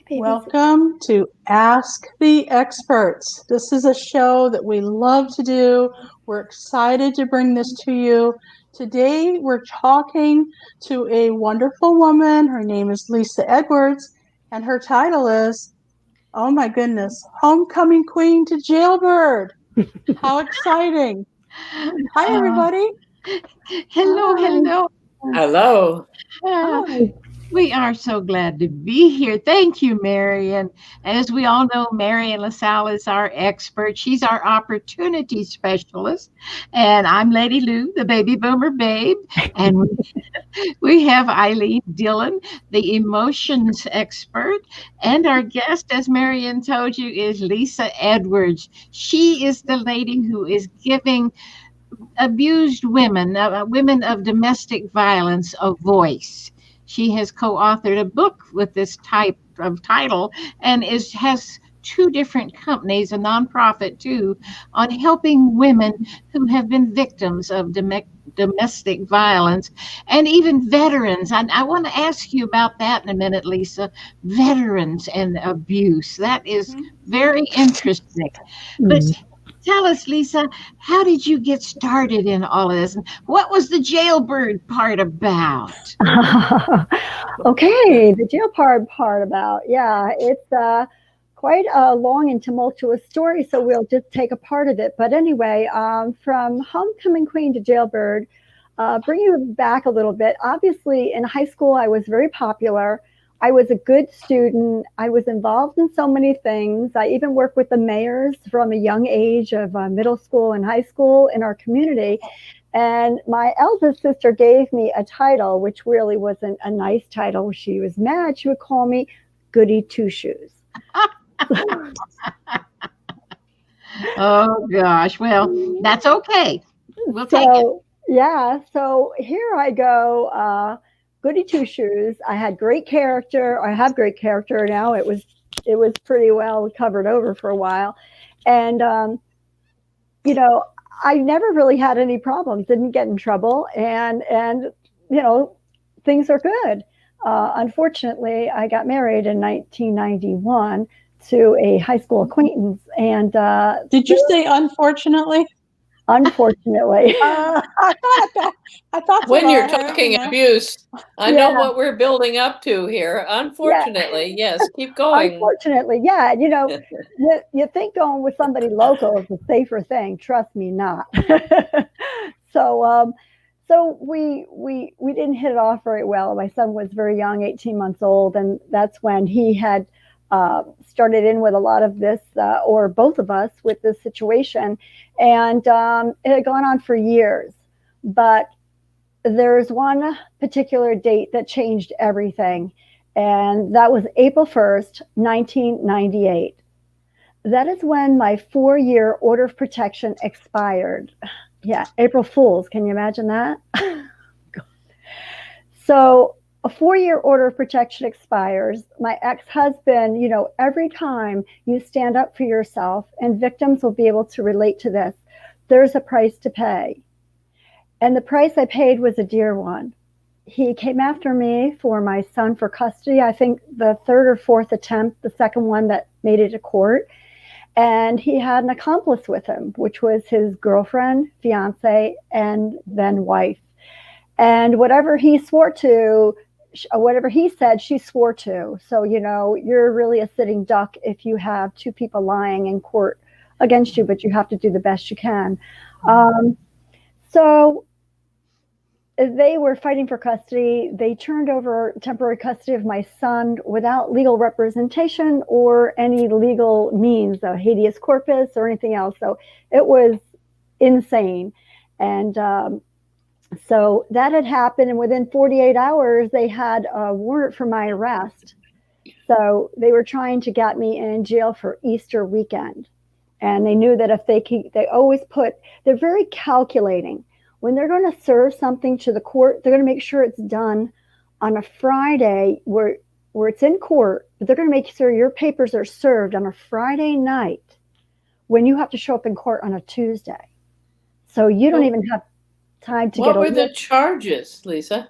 Welcome to Ask the Experts. This is a show that we love to do. We're excited to bring this to you. Today, we're talking to a wonderful woman. Her name is Lisa Edwards, and her title is, oh my goodness, Homecoming Queen to Jailbird. How exciting. Hi, everybody. Hello. Hello. Hi. We are so glad to be here. Thank you, Marian. As we all know, Marian LaSalle is our expert. She's our opportunity specialist. And I'm Lady Lou, the baby boomer babe. And we have Ilene Dillon, the emotions expert. And our guest, as Marian told you, is Lisa Edwards. She is the lady who is giving abused women, women of domestic violence, a voice. She has co-authored a book with this type of title and has two different companies, a nonprofit too, on helping women who have been victims of domestic violence and even veterans. I want to ask you about that in a minute, Lisa. Veterans and abuse. That is very interesting. But tell us, Lisa, how did you get started in all of this? And what was the jailbird part about? Okay, the jailbird part about, it's quite a long and tumultuous story, so we'll just take a part of it. But anyway, from homecoming queen to jailbird, bring you back a little bit. Obviously, in high school, I was very popular. I was a good student. I was involved in so many things. I even worked with the mayors from a young age of middle school and high school in our community. And my eldest sister gave me a title, which really wasn't a nice title. She was mad. She would call me Goody Two Shoes. Oh, gosh. Well, that's okay. We'll take it. Yeah. So here I go. Goody Two Shoes. I had great character. I have great character now. It was pretty well covered over for a while, and I never really had any problems. Didn't get in trouble, and things are good. Unfortunately, I got married in 1991 to a high school acquaintance, and did you say unfortunately? Unfortunately. I thought when you're talking abuse, I know what we're building up to here. Unfortunately, yes, keep going. Unfortunately, yeah. You think going with somebody local is a safer thing. Trust me, not. So we didn't hit it off very well. My son was very young, 18 months old, and that's when he had started in with a lot of this, or both of us, with this situation. And it had gone on for years. But there's one particular date that changed everything. And that was April 1st, 1998. That is when my 4-year order of protection expired. Yeah, April Fools. Can you imagine that? So a 4-year order of protection expires. My ex-husband, every time you stand up for yourself, and victims will be able to relate to this, there's a price to pay. And the price I paid was a dear one. He came after me for my son for custody. I think the third or fourth attempt, the second one that made it to court. And he had an accomplice with him, which was his girlfriend, fiance, and then wife. And whatever he swore to, whatever he said, she swore to. So, you're really a sitting duck if you have two people lying in court against you, but you have to do the best you can. So they were fighting for custody. They turned over temporary custody of my son without legal representation or any legal means, habeas corpus or anything else. So it was insane. And so that had happened. And within 48 hours, they had a warrant for my arrest. So they were trying to get me in jail for Easter weekend. And they knew that if they're very calculating. When they're going to serve something to the court, they're going to make sure it's done on a Friday where it's in court, but they're going to make sure your papers are served on a Friday night when you have to show up in court on a Tuesday. So you don't even have time to get What were the charges, Lisa?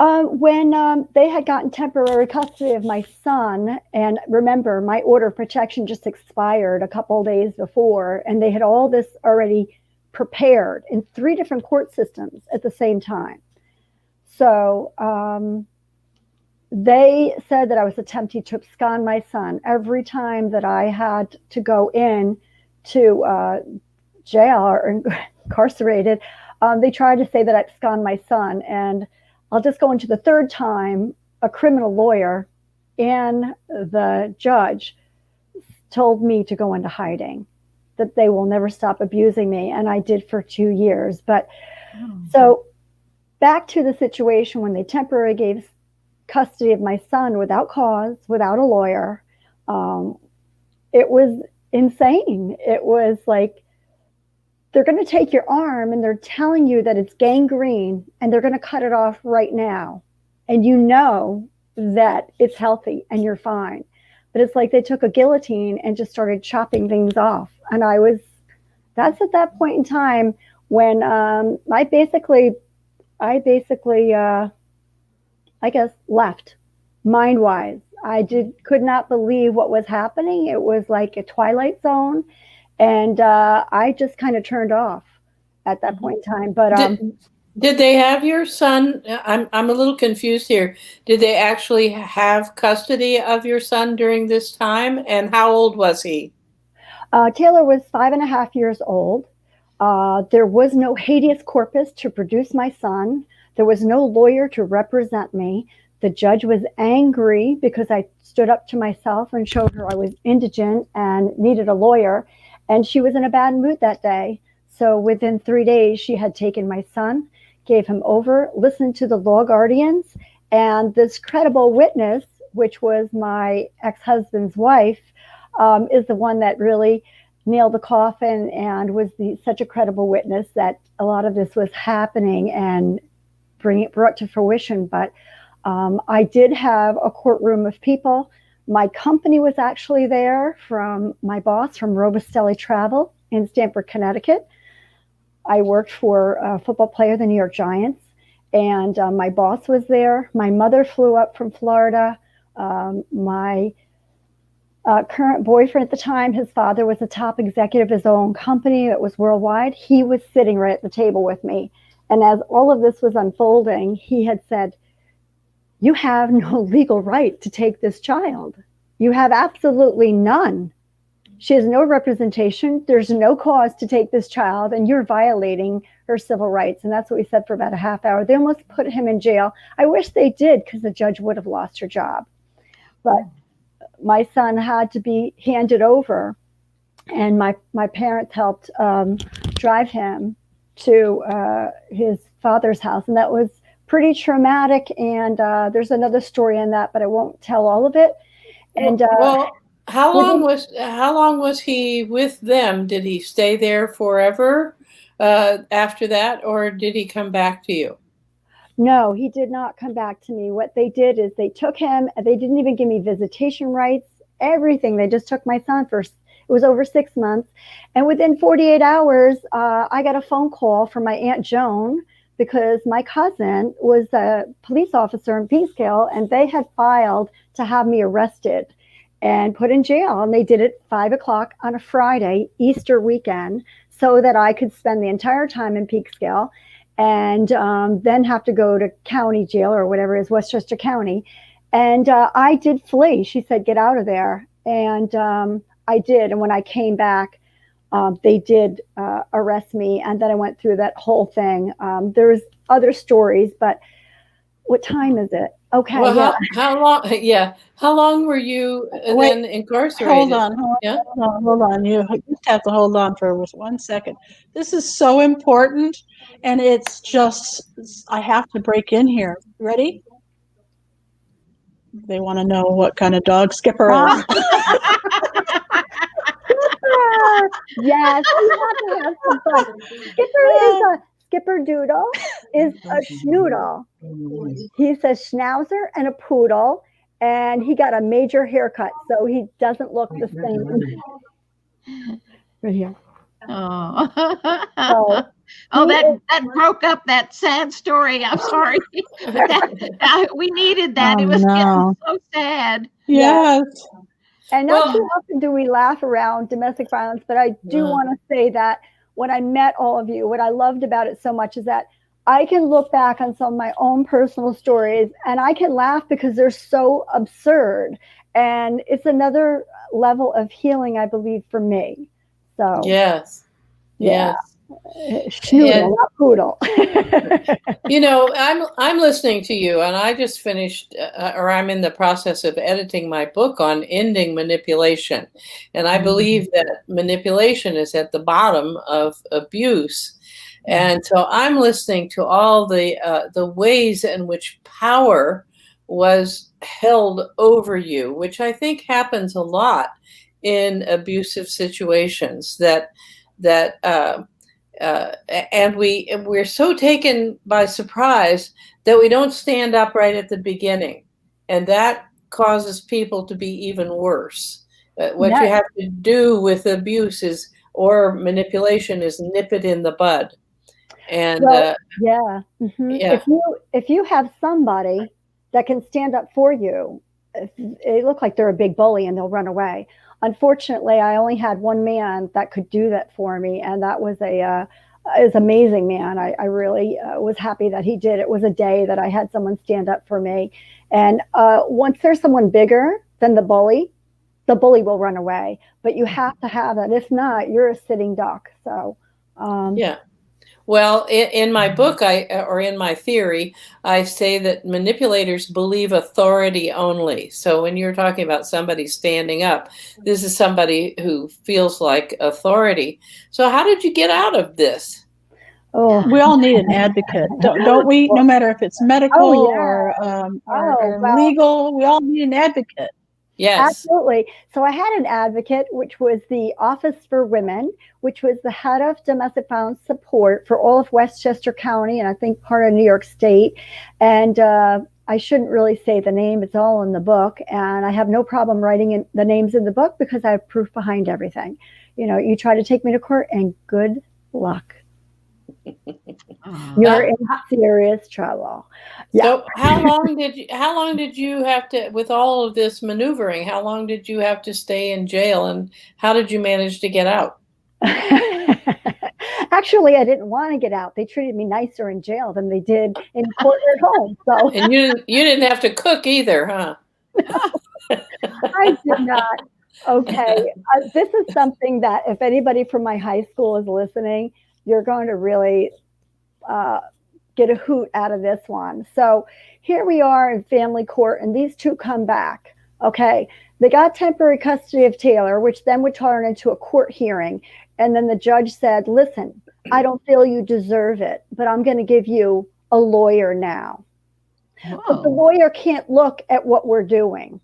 When they had gotten temporary custody of my son, and remember, my order of protection just expired a couple of days before, and they had all this already prepared in 3 different court systems at the same time. So they said that I was attempting to abscond my son. Every time that I had to go in to jail or incarcerated, they tried to say that I abscond my son. And I'll just go into the 3rd time. A criminal lawyer and the judge told me to go into hiding, that they will never stop abusing me. And I did for 2 years. But so back to the situation when they temporarily gave custody of my son without cause, without a lawyer. It was insane. It was like, they're going to take your arm and they're telling you that it's gangrene and they're going to cut it off right now. And you know that it's healthy and you're fine. But it's like they took a guillotine and just started chopping things off. And that's at that point in time when I basically, I guess, left mind-wise. I could not believe what was happening. It was like a twilight zone. And I just kind of turned off at that point in time. But did they have your son? I'm a little confused here. Did they actually have custody of your son during this time? And how old was he? Taylor was 5.5 years old. There was no habeas corpus to produce my son. There was no lawyer to represent me. The judge was angry because I stood up to myself and showed her I was indigent and needed a lawyer. And she was in a bad mood that day. So within 3 days, she had taken my son, gave him over, listened to the law guardians. And this credible witness, which was my ex-husband's wife, is the one that really nailed the coffin and was such a credible witness that a lot of this was happening and brought to fruition. But I did have a courtroom of people. My company was actually there, from my boss from Robustelli Travel in Stamford, Connecticut. I worked for a football player, the New York Giants, and my boss was there. My mother flew up from Florida. My current boyfriend at the time, his father was a top executive of his own company that was worldwide. He was sitting right at the table with me. And as all of this was unfolding, he had said, "You have no legal right to take this child. You have absolutely none. She has no representation. There's no cause to take this child, and you're violating her civil rights." And that's what we said for about a half hour. They almost put him in jail. I wish they did, because the judge would have lost her job. But my son had to be handed over, and my parents helped drive him to his father's house. And that was pretty traumatic. And there's another story in that, but I won't tell all of it. And well, how long was he with them? Did he stay there forever after that, or did he come back to you? No, he did not come back to me. What they did is they took him. They didn't even give me visitation rights, everything. They just took my son for, it was over 6 months. And within 48 hours, I got a phone call from my Aunt Joan, because my cousin was a police officer in Peekskill, and they had filed to have me arrested and put in jail. And they did it 5 o'clock on a Friday, Easter weekend, so that I could spend the entire time in Peekskill and then have to go to county jail or whatever it is, Westchester County. And I did flee. She said, "Get out of there." And I did. And when I came back, they did arrest me, and then I went through that whole thing. There's other stories, but what time is it? Okay. Well, yeah. how long? Yeah, how long were you then incarcerated? Hold on. You just have to hold on for 1 second. This is so important, and it's just, I have to break in here. Ready? They want to know what kind of dog Skipper is. Yes, we have to have some fun. Skipper Doodle is a schnoodle. He's a schnauzer and a poodle, and he got a major haircut, so he doesn't look the same. Right here. Oh. So Oh, that broke up that sad story. I'm sorry. We needed that. Oh, It was no. getting so sad. Yes. And not too often do we laugh around domestic violence, but I do want to say that when I met all of you, what I loved about it so much is that I can look back on some of my own personal stories and I can laugh because they're so absurd. And it's another level of healing, I believe, for me. So Yes. yeah. Yes. Schnoodle, not poodle. You know, I'm listening to you, and I just finished, or I'm in the process of editing my book on ending manipulation, and I believe that manipulation is at the bottom of abuse, and so I'm listening to all the ways in which power was held over you, which I think happens a lot in abusive situations. And we're so taken by surprise that we don't stand up right at the beginning, and that causes people to be even worse. What you have to do with abuse or manipulation is nip it in the bud. And if you have somebody that can stand up for you, they look like they're a big bully and they'll run away. Unfortunately, I only had one man that could do that for me, and that was is amazing man. I really was happy that he did. It was a day that I had someone stand up for me. And once there's someone bigger than the bully will run away. But you have to have that. If not, you're a sitting duck. So yeah. Well, in my book, or in my theory, I say that manipulators believe authority only. So when you're talking about somebody standing up, this is somebody who feels like authority. So how did you get out of this? Oh, we all need an advocate, don't we? No matter if it's medical or legal, we all need an advocate. Yes. Absolutely. So I had an advocate, which was the Office for Women, which was the head of domestic violence support for all of Westchester County and I think part of New York State. And I shouldn't really say the name. It's all in the book. And I have no problem writing in the names in the book because I have proof behind everything. You know, you try to take me to court and good luck. You're in serious trouble. Yeah. So how long did you have to, with all of this maneuvering, how long did you have to stay in jail, and how did you manage to get out? Actually, I didn't want to get out. They treated me nicer in jail than they did in court at home. So and you didn't have to cook either, huh? I did not. Okay. This is something that if anybody from my high school is listening, you're going to really get a hoot out of this one. So here we are in family court, and these two come back. Okay. They got temporary custody of Taylor, which then would turn into a court hearing. And then the judge said, listen, I don't feel you deserve it, but I'm going to give you a lawyer now. But the lawyer can't look at what we're doing.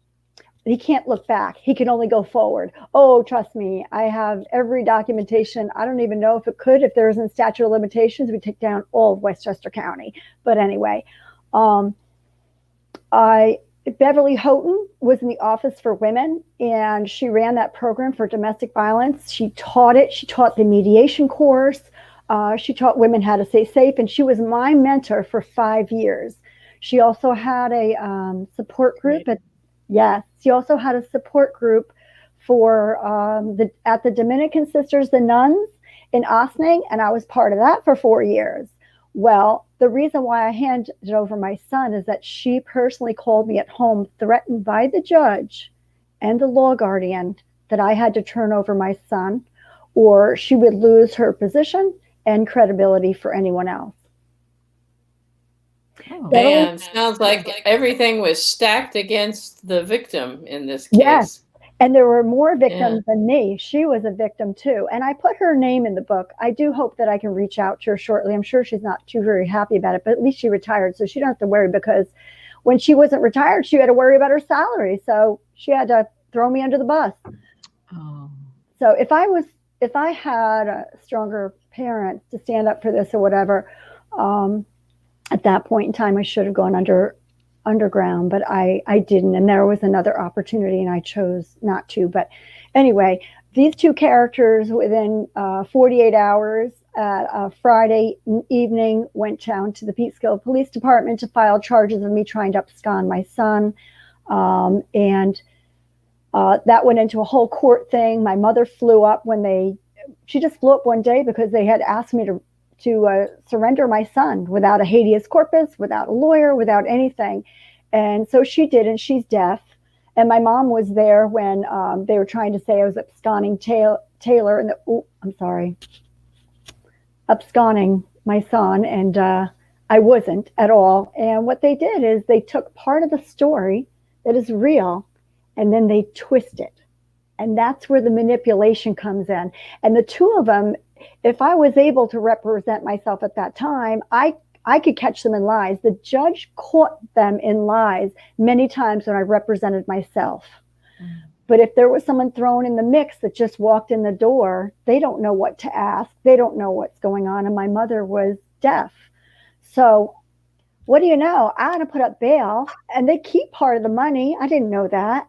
He can't look back. He can only go forward. Oh, trust me, I have every documentation. I don't even know if it could. If there isn't statute of limitations, we take down all of Westchester County. But anyway, Beverly Houghton was in the Office for Women, and she ran that program for domestic violence. She taught it. She taught the mediation course. She taught women how to stay safe, and she was my mentor for 5 years. She also had a support group she also had a support group for at the Dominican Sisters, the nuns in Ossining, and I was part of that for 4 years. Well, the reason why I handed over my son is that she personally called me at home, threatened by the judge and the law guardian that I had to turn over my son, or she would lose her position and credibility for anyone else. Man, sounds like everything was stacked against the victim in this case. Yes, and there were more victims than me. She was a victim too, and I put her name in the book. I do hope that I can reach out to her shortly. I'm sure she's not too very happy about it, but at least she retired, so she don't have to worry, because when she wasn't retired, she had to worry about her salary, so she had to throw me under the bus. So if I had a stronger parent to stand up for this or whatever, at that point in time, I should have gone underground, but I didn't. And there was another opportunity and I chose not to. But anyway, these two characters within 48 hours, at a Friday evening, went down to the Peekskill Police Department to file charges of me trying to abscond my son. And that went into a whole court thing. My mother flew up she just flew up one day because they had asked me to surrender my son without a habeas corpus, without a lawyer, without anything. And so she did, and she's deaf. And my mom was there when they were trying to say I was absconding Taylor, and absconding my son, and I wasn't at all. And what they did is they took part of the story that is real, and then they twist it. And that's where the manipulation comes in. And the two of them, if I was able to represent myself at that time, I could catch them in lies. The judge caught them in lies many times when I represented myself. Mm. But if there was someone thrown in the mix that just walked in the door, they don't know what to ask. They don't know what's going on. And my mother was deaf. So what do you know? I had to put up bail, and they keep part of the money. I didn't know that.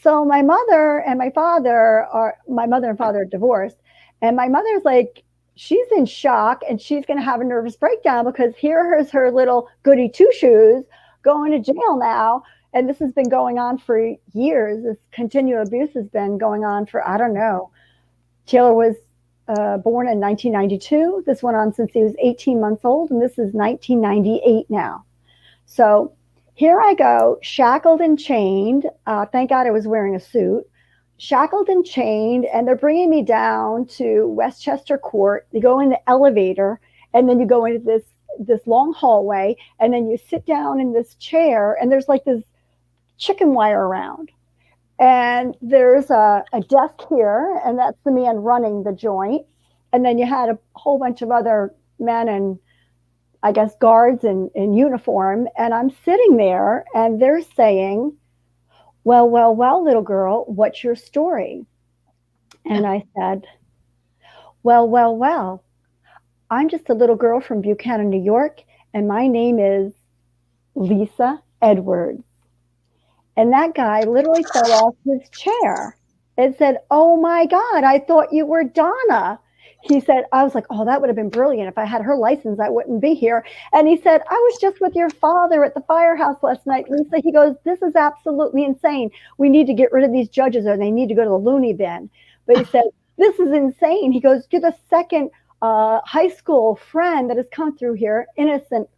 So my mother and father are divorced. And my mother's like, she's in shock, and she's going to have a nervous breakdown because here is her little goody two-shoes going to jail now. And this has been going on for years. This continual abuse has been going on for, I don't know. Taylor was born in 1992. This went on since he was 18 months old, and this is 1998 now. So here I go, shackled and chained. Thank God I was wearing a suit. Shackled and chained, and they're bringing me down to Westchester Court. You go in the elevator, and then you go into this long hallway, and then you sit down in this chair, and there's like this chicken wire around. And there's a desk here, and that's the man running the joint. And then you had a whole bunch of other men and I guess guards in uniform. And I'm sitting there, and they're saying, well, little girl, what's your story? And I said, well, I'm just a little girl from Buchanan, New York, and my name is Lisa Edwards. And that guy literally fell off his chair and said, oh my God, I thought you were Donna. He said, I was like, oh, that would have been brilliant. If I had her license, I wouldn't be here. And he said, I was just with your father at the firehouse last night, Lisa. He goes, this is absolutely insane. We need to get rid of these judges, or they need to go to the loony bin. But he said, this is insane. He goes, you're the second high school friend that has come through here, innocent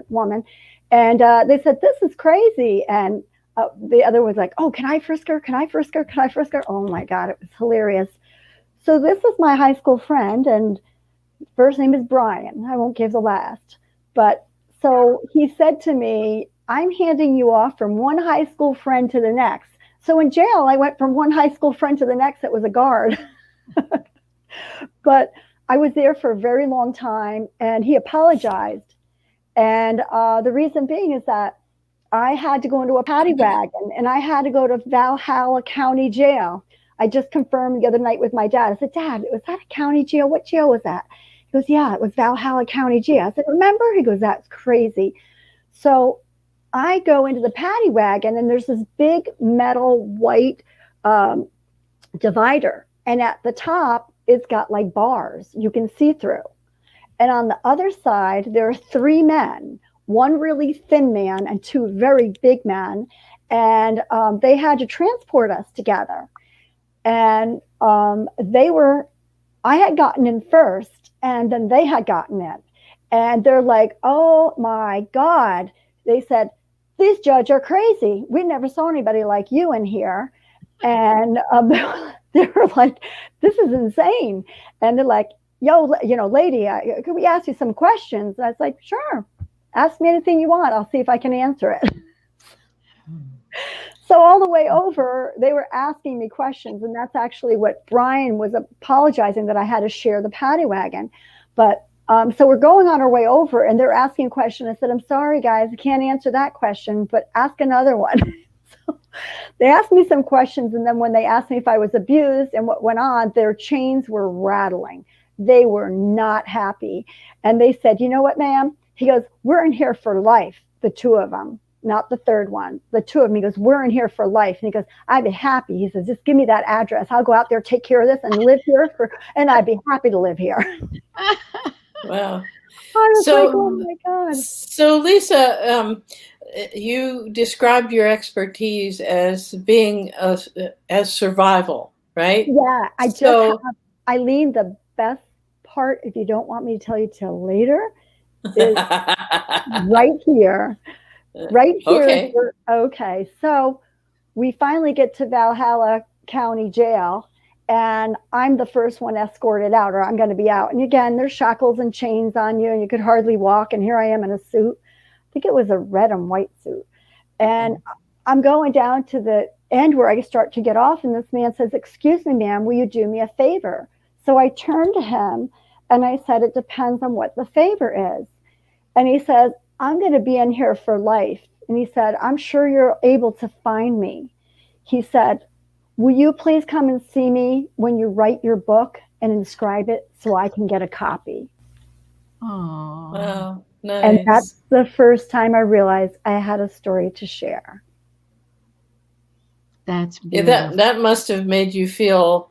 woman. And they said, this is crazy. And the other was like, oh, can I frisk her? Can I frisk her? Can I frisk her? Oh my God, it was hilarious. So this is my high school friend, and first name is Brian. I won't give the last. But so he said to me, I'm handing you off from one high school friend to the next. So in jail, I went from one high school friend to the next that was a guard. But I was there for a very long time, and he apologized. And the reason being is that I had to go into a paddy wagon, and I had to go to Valhalla County Jail. I just confirmed the other night with my dad. I said, Dad, was that a county jail? What jail was that? He goes, yeah, it was Valhalla County Jail. I said, remember? He goes, that's crazy. So I go into the paddy wagon, and there's this big metal white divider. And at the top, it's got like bars you can see through. And on the other side, there are three men, one really thin man and two very big men. And they had to transport us together. And I had gotten in first, and then they had gotten in. And they're like, oh my God. They said, these judges are crazy. We never saw anybody like you in here. And they were like, this is insane. And they're like, yo, lady, could we ask you some questions? And I was like, sure. Ask me anything you want. I'll see if I can answer it. So all the way over, they were asking me questions. And that's actually what Brian was apologizing, that I had to share the paddy wagon. But so we're going on our way over, and they're asking a question. I said, I'm sorry, guys, I can't answer that question, but ask another one. So they asked me some questions. And then when they asked me if I was abused and what went on, their chains were rattling. They were not happy. And they said, you know what, ma'am? He goes, we're in here for life, the two of them. not the third one, the two of them. He goes, we're in here for life. And he goes, I'd be happy. He says, just give me that address. I'll go out there, take care of this and live here and I'd be happy to live here. Wow. I was So, like, oh my God. So Lisa, you described your expertise as being as survival, right? Yeah, I just have, Eileen, the best part, if you don't want me to tell you till later, is right here. Right here. Okay. Okay. So we finally get to Valhalla County Jail, and I'm the first one escorted out, or I'm going to be out. And again, there's shackles and chains on you, and you could hardly walk. And here I am in a suit. I think it was a red and white suit. And I'm going down to the end where I start to get off. And this man says, excuse me, ma'am, will you do me a favor? So I turned to him and I said, it depends on what the favor is. And he says, I'm going to be in here for life. And he said, I'm sure you're able to find me. He said, will you please come and see me when you write your book and inscribe it so I can get a copy? Oh, wow. Nice. And that's the first time I realized I had a story to share. That's beautiful. Yeah, that must have made you feel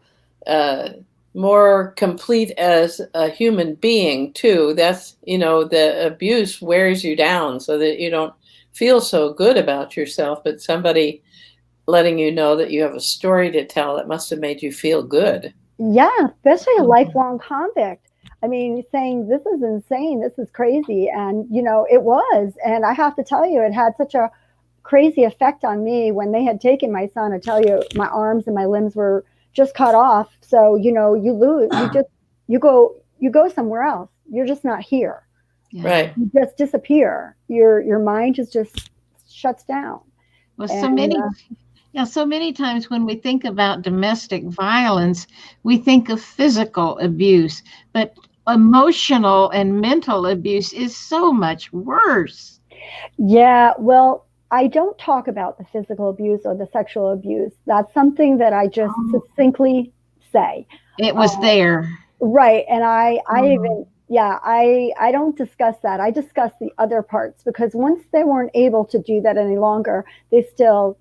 more complete as a human being too. That's, the abuse wears you down so that you don't feel so good about yourself, but somebody letting you know that you have a story to tell, that must have made you feel good. Yeah, especially a lifelong convict. I mean, saying this is insane, this is crazy. And, it was. And I have to tell you, it had such a crazy effect on me when they had taken my son. I tell you, my arms and my limbs were just cut off. So, you lose, you go somewhere else. You're just not here. Yeah. Right. You just disappear. Your mind just shuts down. Well, so many times when we think about domestic violence, we think of physical abuse, but emotional and mental abuse is so much worse. Yeah, well, I don't talk about the physical abuse or the sexual abuse. That's something that I just succinctly say. It was there. Right. And I don't discuss that. I discuss the other parts, because once they weren't able to do that any longer, they still,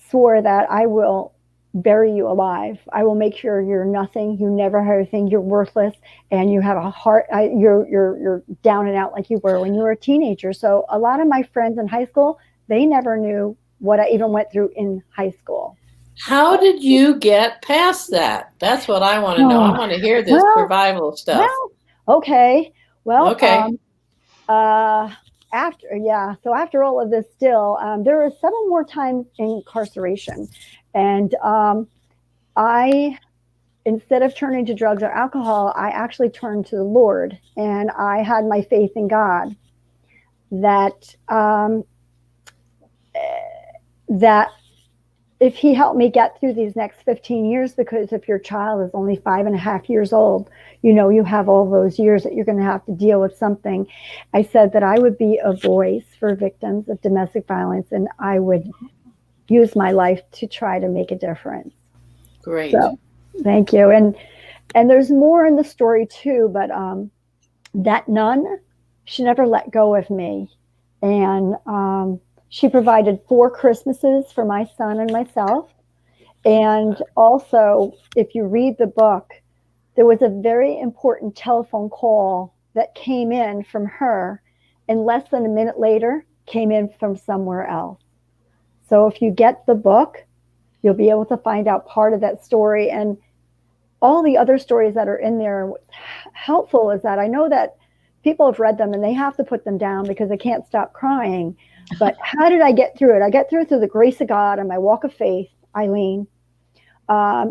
swore that I will bury you alive. I will make sure you're nothing. You never have a thing. You're worthless, and you have a heart. You're down and out like you were when you were a teenager. So a lot of my friends in high school, they never knew what I even went through in high school. How did you get past that? That's what I want to know. I want to hear this survival stuff. Okay. Okay. After all of this, still, there were 7 more times incarceration. And I, instead of turning to drugs or alcohol, I actually turned to the Lord. And I had my faith in God that if he helped me get through these next 15 years, because if your child is only 5.5 years old, you have all those years that you're going to have to deal with something. I said that I would be a voice for victims of domestic violence, and I would use my life to try to make a difference. Great. So, thank you. And there's more in the story too, but that nun, she never let go of me. And she provided 4 Christmases for my son and myself. And also, if you read the book, there was a very important telephone call that came in from her, and less than a minute later came in from somewhere else. So if you get the book, you'll be able to find out part of that story. And all the other stories that are in there, what's helpful is that I know that people have read them and they have to put them down because they can't stop crying. But how did I get through it? I get through the grace of God and my walk of faith, Eileen.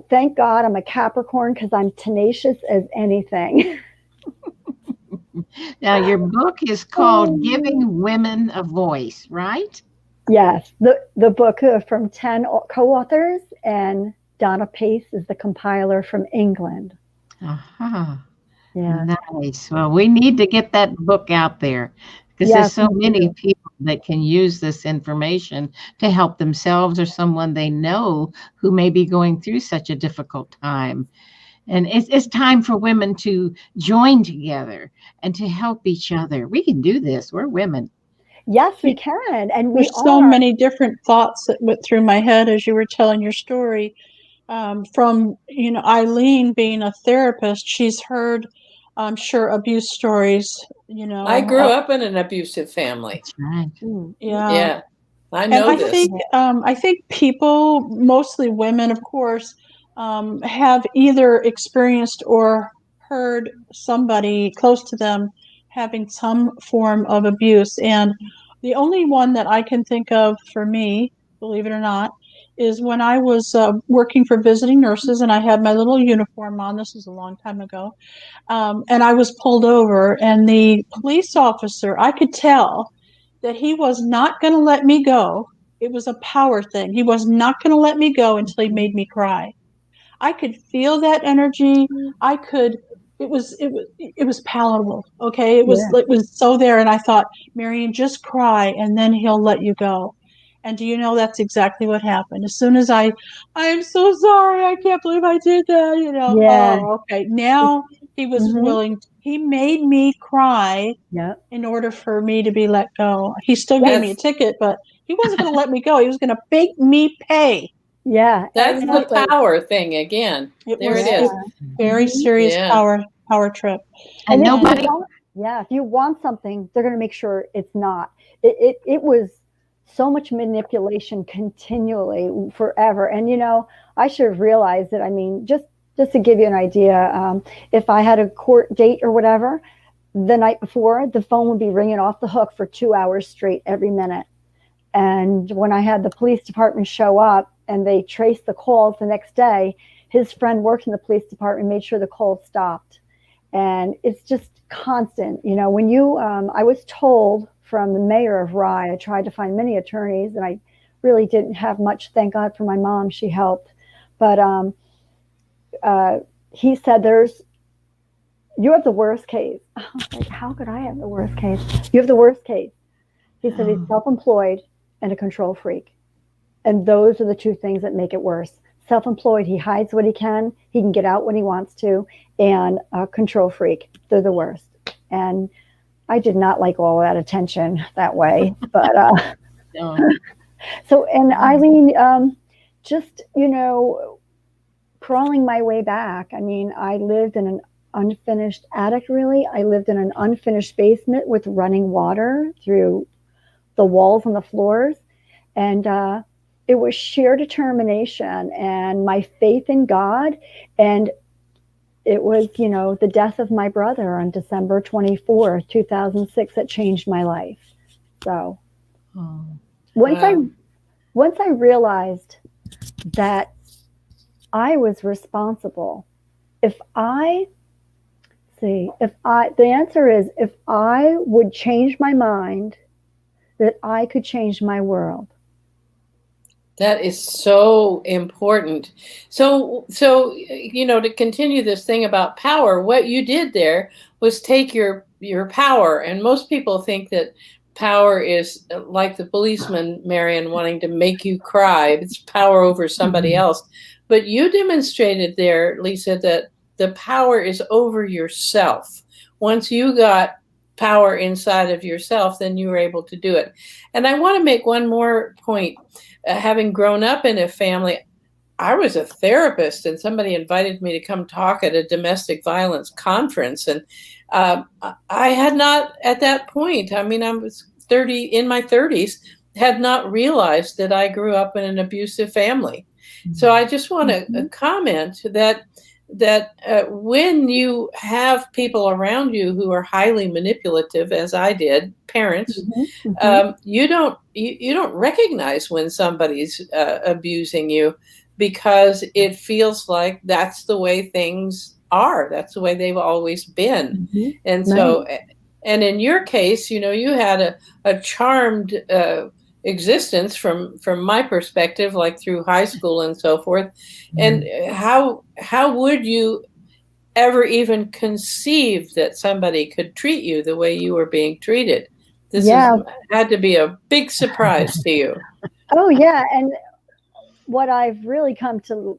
Thank God I'm a Capricorn, because I'm tenacious as anything. Now, your book is called Giving Women a Voice, right? Yes. The book from 10 co-authors, and Donna Pace is the compiler from England. Uh-huh. Yeah. Nice. Well, we need to get that book out there, because there's so many people that can use this information to help themselves or someone they know who may be going through such a difficult time. And it's time for women to join together and to help each other. We can do this. We're women. Yes, we can. And we There's so are. many different thoughts that went through my head as you were telling your story. From, Eileen being a therapist, she's heard, I'm sure, abuse stories, I grew up in an abusive family. That's right. Yeah. Yeah, I And know I this. think people, mostly women, of course, have either experienced or heard somebody close to them having some form of abuse. And the only one that I can think of for me, believe it or not, is when I was working for visiting nurses and I had my little uniform on. This was a long time ago. And I was pulled over, and the police officer, I could tell that he was not going to let me go. It was a power thing. He was not going to let me go until he made me cry. I could feel that energy. I could. It was palatable. Okay, it was so there, and I thought, Marian, just cry, and then he'll let you go. And do you know that's exactly what happened? As soon as I'm so sorry. I can't believe I did that. Yeah. Oh, okay. Now he was willing. He made me cry Yep. in order for me to be let go. He still gave me a ticket, but he wasn't going to let me go. He was going to make me pay. Yeah. That's exactly. the power thing again. There it is. Very serious power trip. And if nobody. if you want something, they're going to make sure it's not. It was so much manipulation continually forever. And, I should have realized it. I mean, just to give you an idea, if I had a court date or whatever, the night before, the phone would be ringing off the hook for 2 hours straight every minute. And when I had the police department show up and they traced the calls the next day, his friend worked in the police department, made sure the calls stopped. And it's just constant. When I was told from the mayor of Rye, I tried to find many attorneys and I really didn't have much. Thank God for my mom. She helped. But he said, you have the worst case. I was like, how could I have the worst case? You have the worst case. He said he's self-employed and a control freak. And those are the two things that make it worse. Self-employed, he hides what he can get out when he wants to, and a control freak, they're the worst. And I did not like all that attention that way. But so, and Eileen, just, crawling my way back. I mean, I lived in an unfinished attic, really. I lived in an unfinished basement with running water through the walls and the floors. And it was sheer determination and my faith in God. And it was, the death of my brother on December 24th, 2006, that changed my life. So once I realized that I was responsible, the answer is, if I would change my mind, that I could change my world. That is so important. So, to continue this thing about power, what you did there was take your power. And most people think that power is like the policeman, Marian, wanting to make you cry. It's power over somebody else. But you demonstrated there, Lisa, that the power is over yourself. Once you got power inside of yourself, then you were able to do it. And I want to make one more point. Having grown up in a family, I was a therapist, and somebody invited me to come talk at a domestic violence conference. And I had not, at that point, I mean, I was in my 30s, had not realized that I grew up in an abusive family. So I just want to comment that when you have people around you who are highly manipulative, as I did, parents, you don't recognize when somebody's abusing you, because it feels like that's the way things are. That's the way they've always been. And so, and in your case, you had a charmed existence from my perspective, like through high school and so forth. And how would you ever even conceive that somebody could treat you the way you were being treated? This had to be a big surprise to you. Oh yeah. And what I've really come to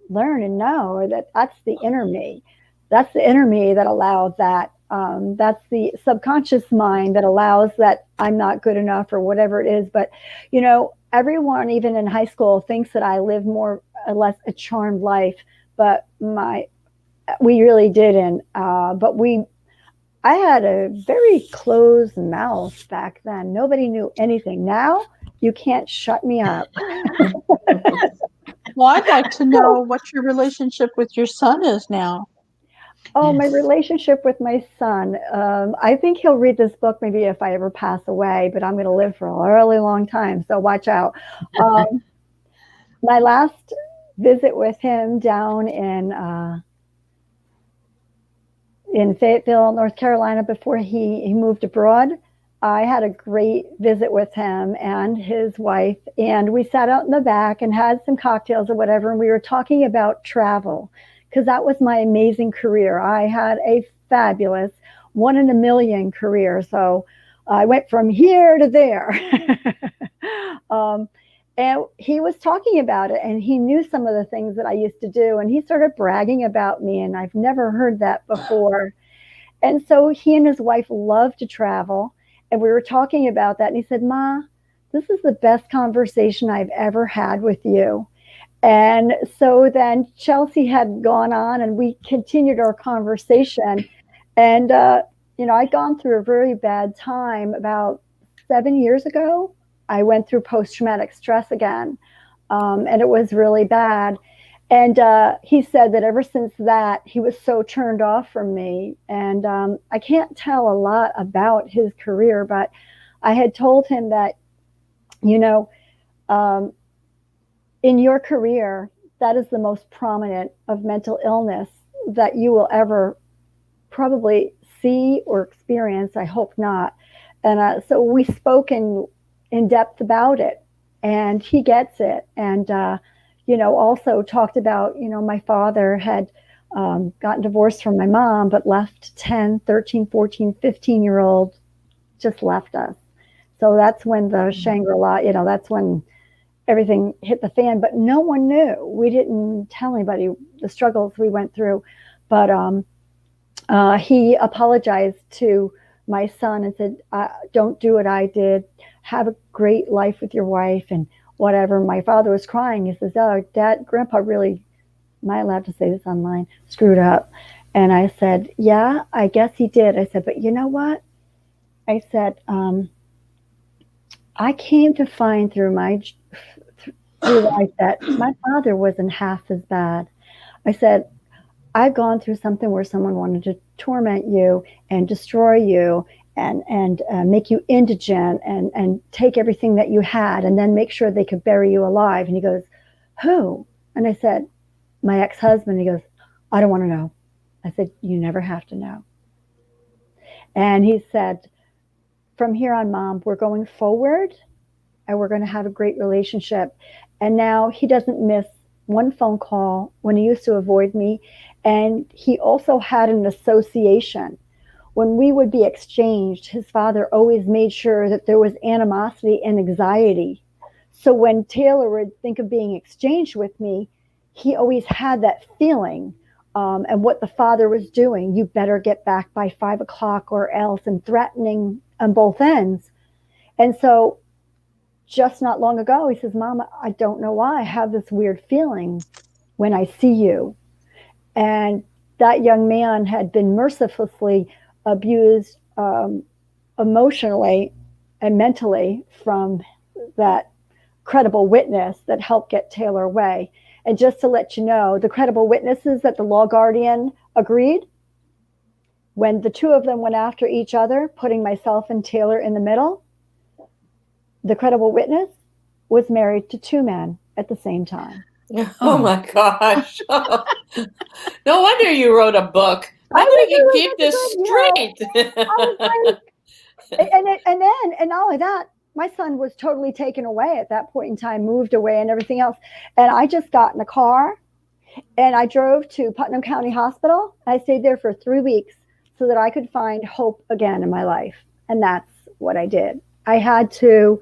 learn and know, that's the inner me. That's the inner me that allowed that That's the subconscious mind that allows that I'm not good enough or whatever it is. But, everyone, even in high school, thinks that I live more or less a charmed life, but we really didn't. I had a very closed mouth back then. Nobody knew anything. Now you can't shut me up. Well, I'd like to know what your relationship with your son is now. Oh, my relationship with my son. I think he'll read this book maybe if I ever pass away, but I'm going to live for a really long time. So watch out. My last visit with him down in Fayetteville, North Carolina, before he moved abroad, I had a great visit with him and his wife, and we sat out in the back and had some cocktails or whatever, and we were talking about travel, because that was my amazing career. I had a fabulous 1 in a million career, so I went from here to there. And he was talking about it, and he knew some of the things that I used to do, and he started bragging about me, and I've never heard that before. And so he and his wife love to travel, and we were talking about that, and he said, "Ma, this is the best conversation I've ever had with you." And so then Chelsea had gone on, and we continued our conversation. And, I'd gone through a very bad time about 7 years ago. I went through post-traumatic stress again, and it was really bad. And he said that ever since that, he was so turned off from me. And I can't tell a lot about his career, but I had told him that, in your career, that is the most prominent of mental illness that you will ever probably see or experience. I hope not. And so we spoke in depth about it, and he gets it. And, also talked about, my father had gotten divorced from my mom, but left 10, 13, 14, 15-year-old, just left us. So that's when the Shangri-La, that's when everything hit the fan, but no one knew. We didn't tell anybody the struggles we went through. But he apologized to my son and said, "Don't do what I did. Have a great life with your wife," and whatever. My father was crying. He says, "Oh, Dad, Grandpa really," am I allowed to say this online, "screwed up?" And I said, "Yeah, I guess he did." I said, "But you know what?" I said, I came to find through life that my father wasn't half as bad. I said, "I've gone through something where someone wanted to torment you and destroy you and make you indigent and take everything that you had and then make sure they could bury you alive." And he goes, "Who?" And I said, "My ex-husband." He goes, "I don't want to know." I said, "You never have to know." And he said, "From here on, Mom, we're going forward and we're going to have a great relationship." And now he doesn't miss one phone call when he used to avoid me. And he also had an association. When we would be exchanged, his father always made sure that there was animosity and anxiety. So when Taylor would think of being exchanged with me, he always had that feeling. And what the father was doing, "You better get back by 5 o'clock or else," and threatening on both ends. And so just not long ago, he says, "Mama, I don't know why I have this weird feeling when I see you." And that young man had been mercilessly abused emotionally and mentally from that credible witness that helped get Taylor away. And just to let you know, the credible witnesses that the law guardian agreed, when the two of them went after each other, putting myself and Taylor in the middle, the credible witness was married to 2 men at the same time. Oh my gosh. No wonder you wrote a book. How did you keep this straight? And not only that, my son was totally taken away at that point in time, moved away and everything else. And I just got in a car and I drove to Putnam County Hospital. I stayed there for 3 weeks so that I could find hope again in my life. And that's what I did. I had to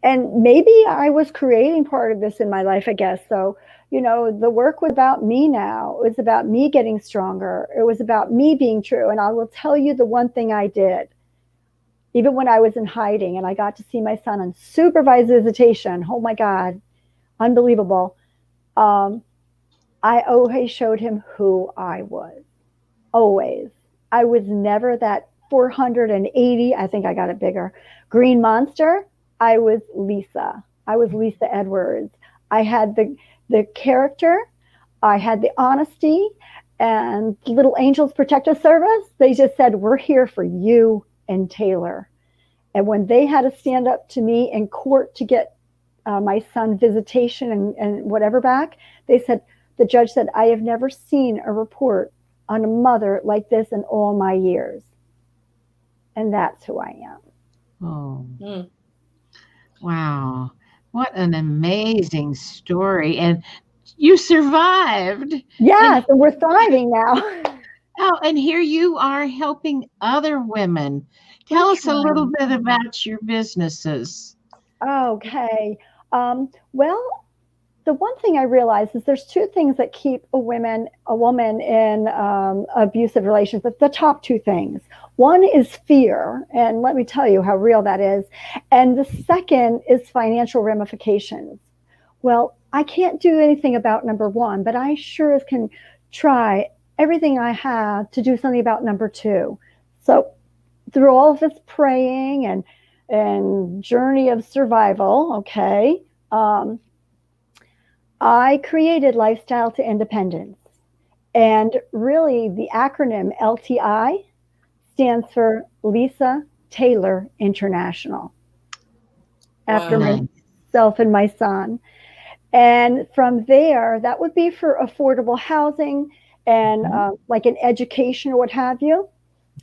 And maybe I was creating part of this in my life, I guess. So, the work was about me now. It was about me getting stronger. It was about me being true. And I will tell you the one thing I did, even when I was in hiding and I got to see my son on supervised visitation. Oh my God, unbelievable. I always showed him who I was. Always. I was never that 480, I think I got it bigger, green monster. I was Lisa. I was Lisa Edwards. I had the character. I had the honesty. And Little Angels Protective Service, they just said, we're here for you and Taylor. And when they had to stand up to me in court to get my son visitation and whatever back, the judge said, I have never seen a report on a mother like this in all my years. And that's who I am. Oh, wow. What an amazing story. And you survived. Yes, and we're thriving now. Oh, and here you are helping other women. Tell us a little bit about your businesses. Okay. Well, the one thing I realized is there's two things that keep a woman in abusive relations. The top two things. One is fear, and let me tell you how real that is. And the second is financial ramifications. Well, I can't do anything about number one, but I sure as can try everything I have to do something about number two. So through all of this praying and journey of survival, okay, I created Lifestyle to Independence. And really the acronym LTI stands for Lisa Taylor International, after myself and my son. And from there, that would be for affordable housing and like an education or what have you.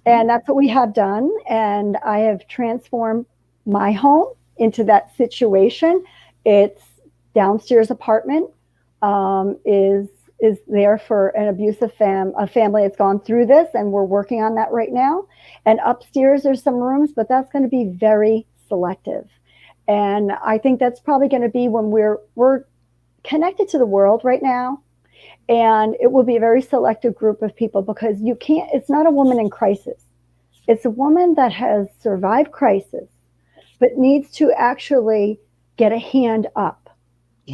And that's what we have done. And I have transformed my home into that situation. It's downstairs apartment is there for an abusive a family that's gone through this, and we're working on that right now. And upstairs there's some rooms, but that's going to be very selective. And I think that's probably going to be when we're connected to the world right now. And it will be a very selective group of people, because it's not a woman in crisis. It's a woman that has survived crisis, but needs to actually get a hand up,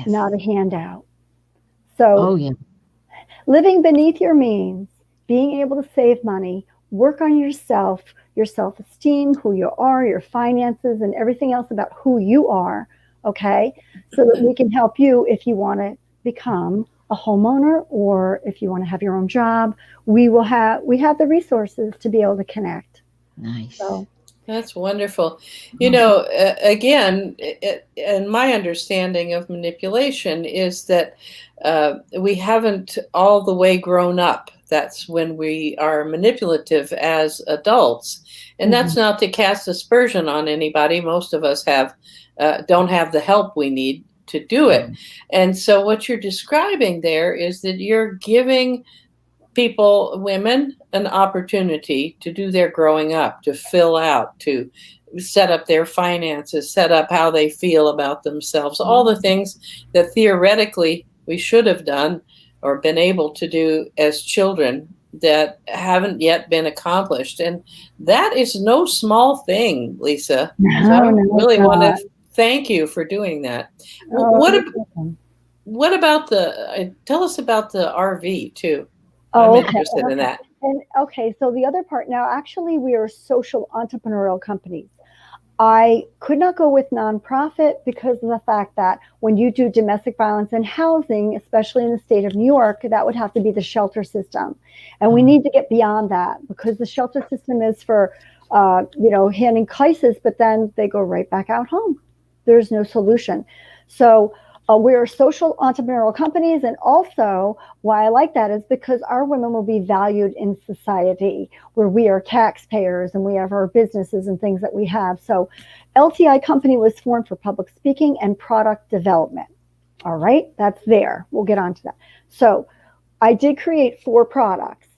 not a hand out. So living beneath your means, being able to save money, work on yourself, your self-esteem, who you are, your finances, and everything else about who you are, okay? So that we can help you if you want to become a homeowner, or if you want to have your own job. We have the resources to be able to connect. Nice. So that's wonderful. You know, again, and my understanding of manipulation is that we haven't all the way grown up. That's when we are manipulative as adults. And that's not to cast aspersion on anybody. Most of us don't have the help we need to do it. And so what you're describing there is that you're giving women, an opportunity to do their growing up, to fill out, to set up their finances, set up how they feel about themselves, all the things that theoretically we should have done or been able to do as children that haven't yet been accomplished. And that is no small thing, Lisa. So I really want to thank you for doing that. What about tell us about the RV too. I'm interested in that. And so the other part, now actually we are social entrepreneurial companies. I could not go with nonprofit because of the fact that when you do domestic violence and housing, especially in the state of New York, that would have to be the shelter system. And we need to get beyond that, because the shelter system is for, handling crisis, but then they go right back out home. There's no solution. So we're social entrepreneurial companies. And also why I like that is because our women will be valued in society, where we are taxpayers and we have our businesses and things that we have. So LTI Company was formed for public speaking and product development. All right, that's there. We'll get on to that. So I did create 4 products.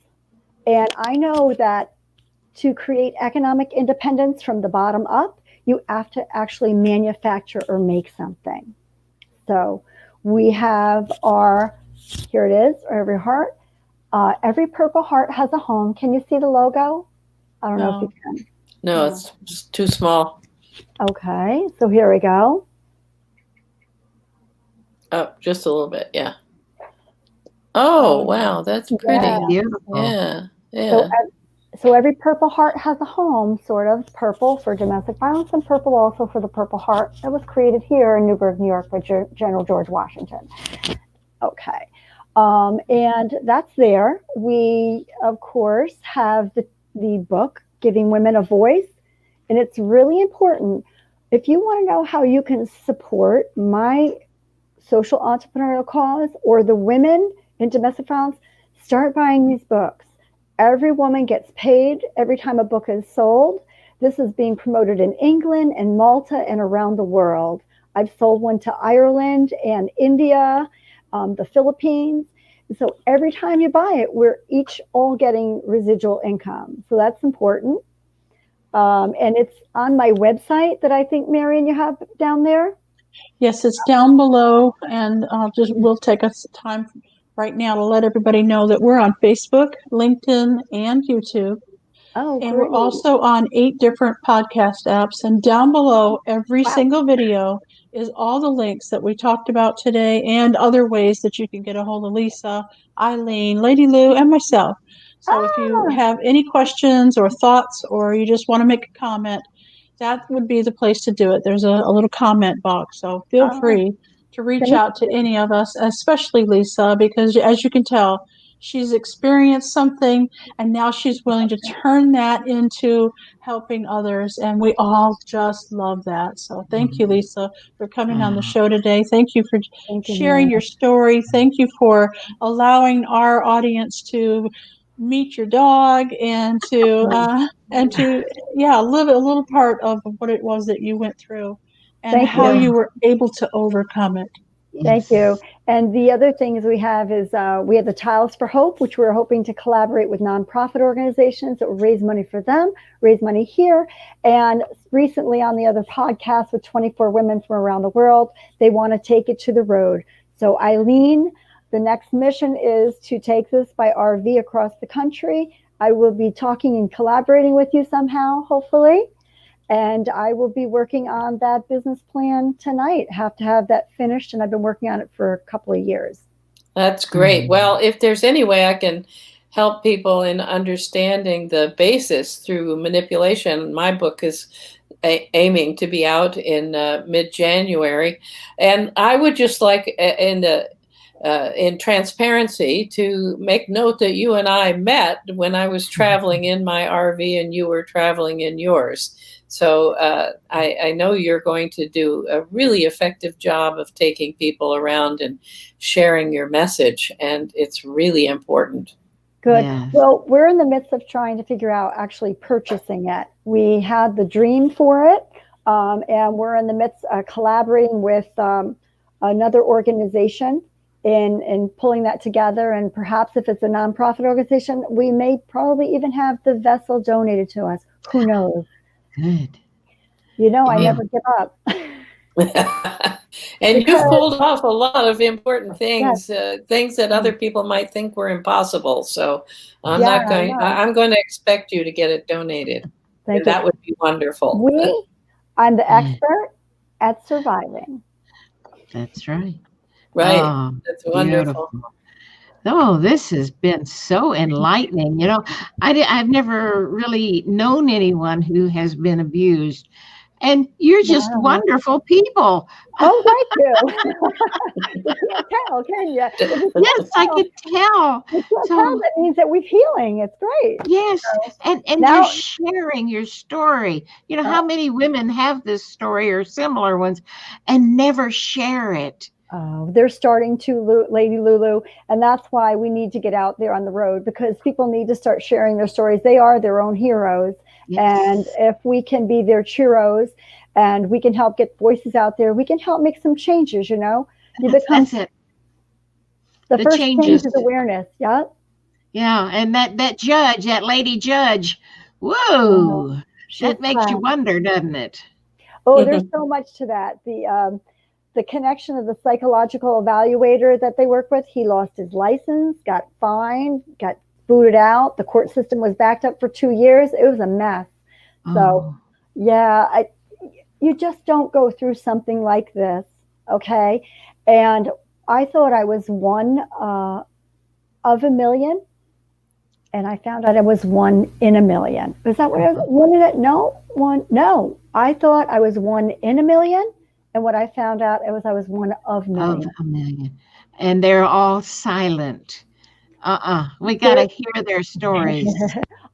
And I know that to create economic independence from the bottom up, you have to actually manufacture or make something. So we have here it is, every heart. Every purple heart has a home. Can you see the logo? I don't know if you can. No, it's just too small. Okay, so here we go. Oh, just a little bit, yeah. Oh, wow, that's pretty. Yeah. Beautiful. Yeah. So every purple heart has a home, sort of. Purple for domestic violence and purple also for the Purple Heart that was created here in Newburgh, New York by General George Washington. Okay. And that's there. We, of course, have the book, Giving Women a Voice. And it's really important. If you want to know how you can support my social entrepreneurial cause or the women in domestic violence, start buying these books. Every woman gets paid every time a book is sold. This is being promoted in England and Malta and around the world. I've sold one to Ireland and India, the Philippines. So every time you buy it, we're each all getting residual income. So that's important. And it's on my website that I think, Marian, you have down there. Yes, it's down below, and we'll take us time right now to let everybody know that we're on Facebook, LinkedIn, and YouTube. Oh, and great. we're also on 8 different podcast apps. And down below every single video is all the links that we talked about today and other ways that you can get a hold of Lisa, Eileen, Lady Lou, and myself. So if you have any questions or thoughts, or you just want to make a comment, that would be the place to do it. There's a little comment box. So feel free to reach out to any of us, especially Lisa, because as you can tell, she's experienced something, and now she's willing to turn that into helping others. And we all just love that. So thank you, Lisa, for coming on the show today. Thank you for sharing your story. Thank you for allowing our audience to meet your dog and to live a little part of what it was that you went through and how you were able to overcome it. Thank you. And the other things we have is we have the Tiles for Hope, which we're hoping to collaborate with nonprofit organizations that will raise money for them, raise money here. And recently on the other podcast with 24 women from around the world, they want to take it to the road. So Eileen, the next mission is to take this by RV across the country. I will be talking and collaborating with you somehow, hopefully. And I will be working on that business plan tonight. Have to have that finished, and I've been working on it for a couple of years. That's great. Well, if there's any way I can help people in understanding the basis through manipulation, my book is aiming to be out in mid-January. And I would just like in transparency to make note that you and I met when I was traveling in my RV and you were traveling in yours. So I know you're going to do a really effective job of taking people around and sharing your message, and it's really important. Good. Yeah. Well, we're in the midst of trying to figure out actually purchasing it. We had the dream for it, and we're in the midst of collaborating with another organization in pulling that together. And perhaps if it's a nonprofit organization, we may probably even have the vessel donated to us. Who knows? Good. You know, I never give up. And you've pulled off a lot of important things, things that other people might think were impossible. So I'm going to expect you to get it donated. Thank you. That would be wonderful. I'm the expert at surviving. That's right. Right. Oh, that's wonderful. Beautiful. Oh, this has been so enlightening. You know, I've never really known anyone who has been abused. And you're just wonderful people. Oh, thank you. You can't tell, can you? Yes, I can tell. That means that we're healing. It's great. Yes, and now, you're sharing your story. You know, how many women have this story or similar ones and never share it? They're starting to, Lady Lulu, and that's why we need to get out there on the road, because people need to start sharing their stories. They are their own heroes. Yes. And if we can be their cheeros and we can help get voices out there, we can help make some changes, you know. That's it. The first change is awareness. Yeah. Yeah. And that lady judge, whoa, that makes you wonder, doesn't it? Oh, there's so much to that. The connection of the psychological evaluator that they work with, he lost his license, got fined, got booted out. The court system was backed up for 2 years. It was a mess. So, yeah, you just don't go through something like this, okay? And I thought I was one of a million, and I found out I was 1 in a million. Is that what I was? One in it? No. I thought I was 1 in a million, and what I found out I was 1 of million. Of a million. And they're all silent. We got to hear their stories.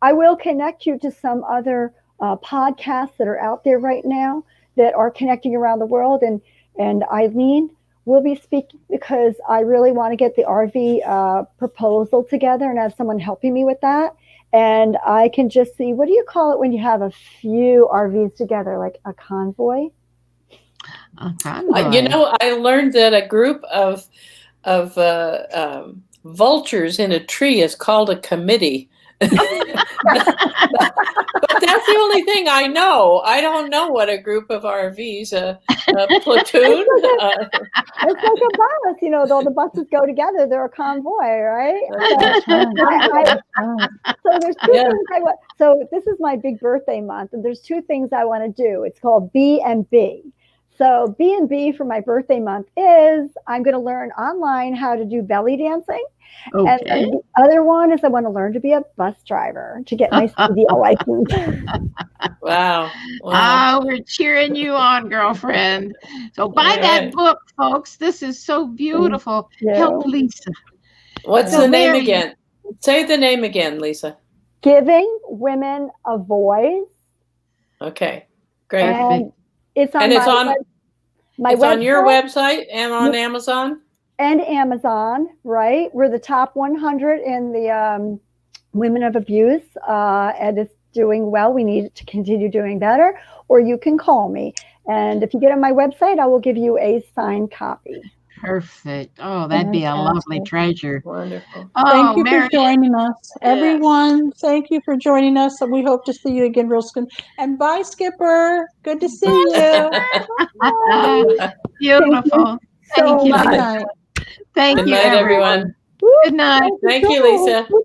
I will connect you to some other podcasts that are out there right now that are connecting around the world. And Ilene will be speaking because I really want to get the RV proposal together and have someone helping me with that. And I can just see, what do you call it when you have a few RVs together, like a convoy? A convoy. You know, I learned that a group of vultures in a tree is called a committee. But that's the only thing I know. I don't know what a group of RVs, a platoon. It's like a bus, you know, all the buses go together. They're a convoy, right? So there's two things so this is my big birthday month, and there's 2 things I want to do. It's called B&B. So B&B for my birthday month is I'm going to learn online how to do belly dancing. Okay. And the other one is I want to learn to be a bus driver to get my CDL license. Wow. We're cheering you on, girlfriend. So buy that book, folks. This is so beautiful. Help Lisa. What's the name again? Say the name again, Lisa. Giving Women a Voice. Okay, great. And it's on on your website and on Amazon? And Amazon, right? We're the top 100 in the Women of Abuse, and it's doing well. We need it to continue doing better. Or you can call me. And if you get on my website, I will give you a signed copy. Perfect. Oh, that'd be a lovely treasure. Wonderful. Thank you for joining us. Everyone, thank you for joining us. And we hope to see you again real soon. And bye, Skipper. Good to see you. Beautiful. Thank you. Good night. Thank Good you, night, everyone. Good night. Thank you, Lisa.